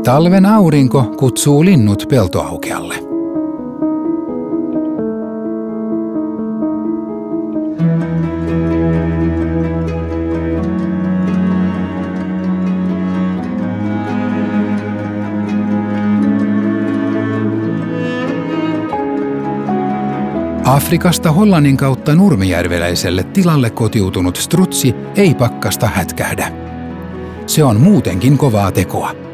Talven aurinko kutsuu linnut peltoaukealle. Afrikasta Hollannin kautta nurmijärveläiselle tilalle kotiutunut strutsi ei pakkasta hätkähdä. Se on muutenkin kovaa tekoa.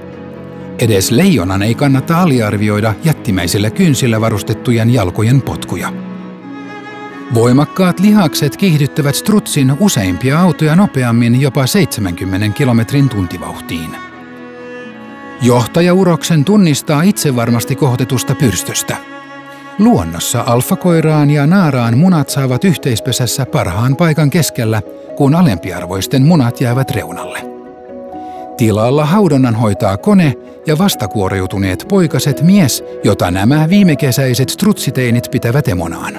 Edes leijonan ei kannata aliarvioida jättimäisillä kynsillä varustettujen jalkojen potkuja. Voimakkaat lihakset kiihdyttävät strutsin useimpia autoja nopeammin jopa 70 kilometrin tuntivauhtiin. Johtajauroksen tunnistaa itsevarmasti kohotetusta pyrstöstä. Luonnossa alfakoiraan ja naaraan munat saavat yhteispesässä parhaan paikan keskellä, kun alempiarvoisten munat jäävät reunalle. Tilalla haudonnan hoitaa kone ja vastakuoriutuneet poikaset mies, jota nämä viimekesäiset strutsiteinit pitävät emonaan.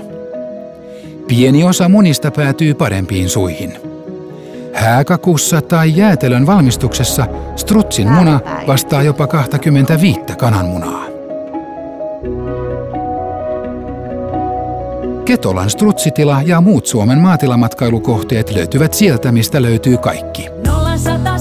Pieni osa munista päätyy parempiin suihin. Hääkakussa tai jäätelön valmistuksessa strutsin muna vastaa jopa 25 kananmunaa. Ketolan strutsitila ja muut Suomen maatilamatkailukohteet löytyvät sieltä, mistä löytyy kaikki. 0